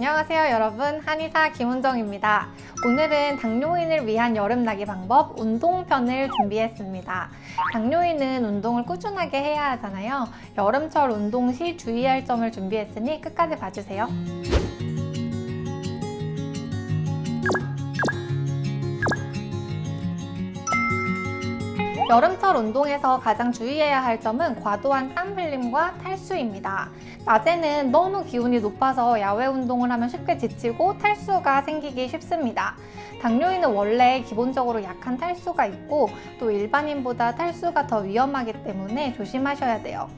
안녕하세요 여러분, 한의사 김은정입니다. 오늘은 당뇨인을 위한 여름나기 방법 운동편을 준비했습니다. 당뇨인은 운동을 꾸준하게 해야 하잖아요. 여름철 운동 시 주의할 점을 준비했으니 끝까지 봐주세요. 여름철 운동에서 가장 주의해야 할 점은 과도한 땀 흘림과 탈수입니다. 낮에는 너무 기온이 높아서 야외 운동을 하면 쉽게 지치고 탈수가 생기기 쉽습니다. 당뇨인은 원래 기본적으로 약한 탈수가 있고 또 일반인보다 탈수가 더 위험하기 때문에 조심하셔야 돼요.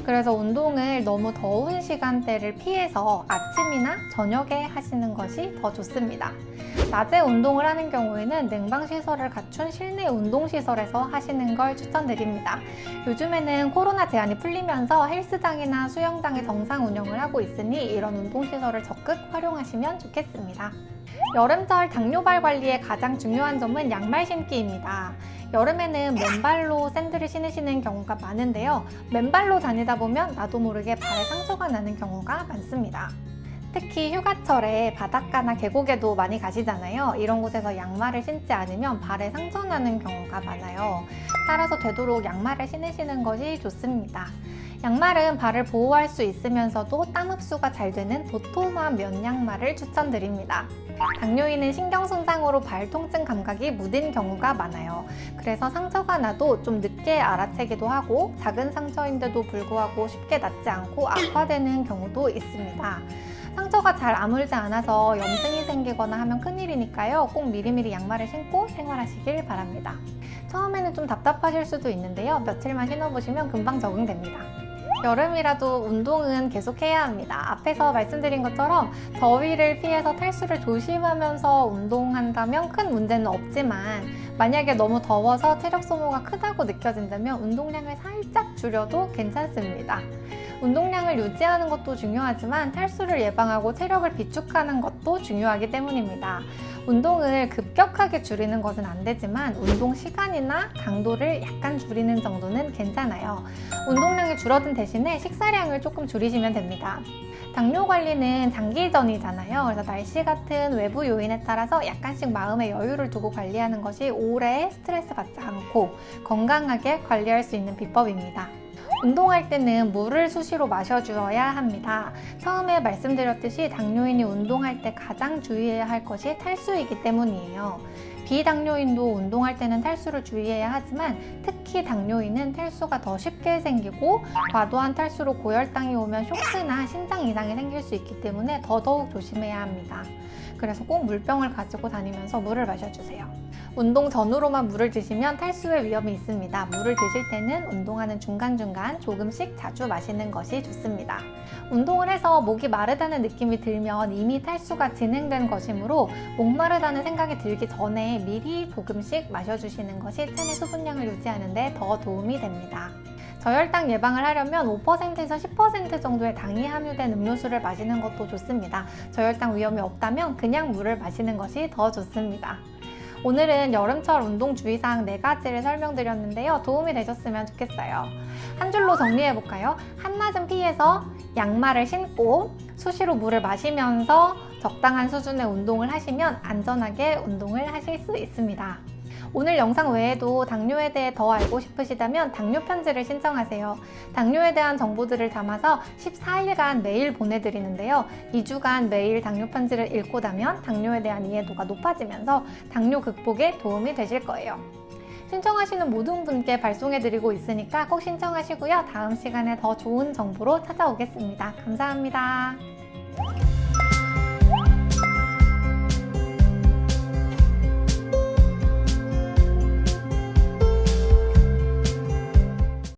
그래서 운동을 너무 더운 시간대를 피해서 아침이나 저녁에 하시는 것이 더 좋습니다. 낮에 운동을 하는 경우에는 냉방시설을 갖춘 실내 운동시설에서 하시는 걸 추천드립니다. 요즘에는 코로나 제한이 풀리면서 헬스장이나 수영장의 정상 운영을 하고 있으니 이런 운동시설을 적극 활용하시면 좋겠습니다. 여름철 당뇨발 관리의 가장 중요한 점은 양말 신기입니다. 여름에는 맨발로 샌들을 신으시는 경우가 많은데요. 맨발로 다니다 보면 나도 모르게 발에 상처가 나는 경우가 많습니다. 특히 휴가철에 바닷가나 계곡에도 많이 가시잖아요. 이런 곳에서 양말을 신지 않으면 발에 상처 나는 경우가 많아요. 따라서 되도록 양말을 신으시는 것이 좋습니다. 양말은 발을 보호할 수 있으면서도 땀 흡수가 잘 되는 도톰한 면 양말을 추천드립니다. 당뇨인은 신경 손상으로 발 통증 감각이 무딘 경우가 많아요. 그래서 상처가 나도 좀 늦게 알아채기도 하고 작은 상처인데도 불구하고 쉽게 낫지 않고 악화되는 경우도 있습니다. 상처가 잘 아물지 않아서 염증이 생기거나 하면 큰일이니까요. 꼭 미리미리 양말을 신고 생활하시길 바랍니다. 처음에는 좀 답답하실 수도 있는데요. 며칠만 신어보시면 금방 적응됩니다. 여름이라도 운동은 계속 해야 합니다. 앞에서 말씀드린 것처럼 더위를 피해서 탈수를 조심하면서 운동한다면 큰 문제는 없지만 만약에 너무 더워서 체력 소모가 크다고 느껴진다면 운동량을 살짝 줄여도 괜찮습니다. 운동량을 유지하는 것도 중요하지만 탈수를 예방하고 체력을 비축하는 것도 중요하기 때문입니다. 운동을 급격하게 줄이는 것은 안 되지만 운동 시간이나 강도를 약간 줄이는 정도는 괜찮아요. 운동량이 줄어든 대신에 식사량을 조금 줄이시면 됩니다. 당뇨 관리는 장기전이잖아요. 그래서 날씨 같은 외부 요인에 따라서 약간씩 마음의 여유를 두고 관리하는 것이 오래 스트레스 받지 않고 건강하게 관리할 수 있는 비법입니다. 운동할 때는 물을 수시로 마셔주어야 합니다. 처음에 말씀드렸듯이 당뇨인이 운동할 때 가장 주의해야 할 것이 탈수이기 때문이에요. 비당뇨인도 운동할 때는 탈수를 주의해야 하지만 특히 당뇨인은 탈수가 더 쉽게 생기고 과도한 탈수로 고혈당이 오면 쇼크나 신장 이상이 생길 수 있기 때문에 더더욱 조심해야 합니다. 그래서 꼭 물병을 가지고 다니면서 물을 마셔주세요. 운동 전후로만 물을 드시면 탈수의 위험이 있습니다. 물을 드실 때는 운동하는 중간중간 조금씩 자주 마시는 것이 좋습니다. 운동을 해서 목이 마르다는 느낌이 들면 이미 탈수가 진행된 것이므로 목마르다는 생각이 들기 전에 미리 조금씩 마셔주시는 것이 체내 수분량을 유지하는 데 더 도움이 됩니다. 저혈당 예방을 하려면 5%에서 10% 정도의 당이 함유된 음료수를 마시는 것도 좋습니다. 저혈당 위험이 없다면 그냥 물을 마시는 것이 더 좋습니다. 오늘은 여름철 운동 주의사항 4가지를 설명드렸는데요. 도움이 되셨으면 좋겠어요. 한 줄로 정리해볼까요? 한낮은 피해서 양말을 신고 수시로 물을 마시면서 적당한 수준의 운동을 하시면 안전하게 운동을 하실 수 있습니다. 오늘 영상 외에도 당뇨에 대해 더 알고 싶으시다면 당뇨 편지를 신청하세요. 당뇨에 대한 정보들을 담아서 14일간 매일 보내드리는데요. 2주간 매일 당뇨 편지를 읽고 나면 당뇨에 대한 이해도가 높아지면서 당뇨 극복에 도움이 되실 거예요. 신청하시는 모든 분께 발송해드리고 있으니까 꼭 신청하시고요. 다음 시간에 더 좋은 정보로 찾아오겠습니다. 감사합니다.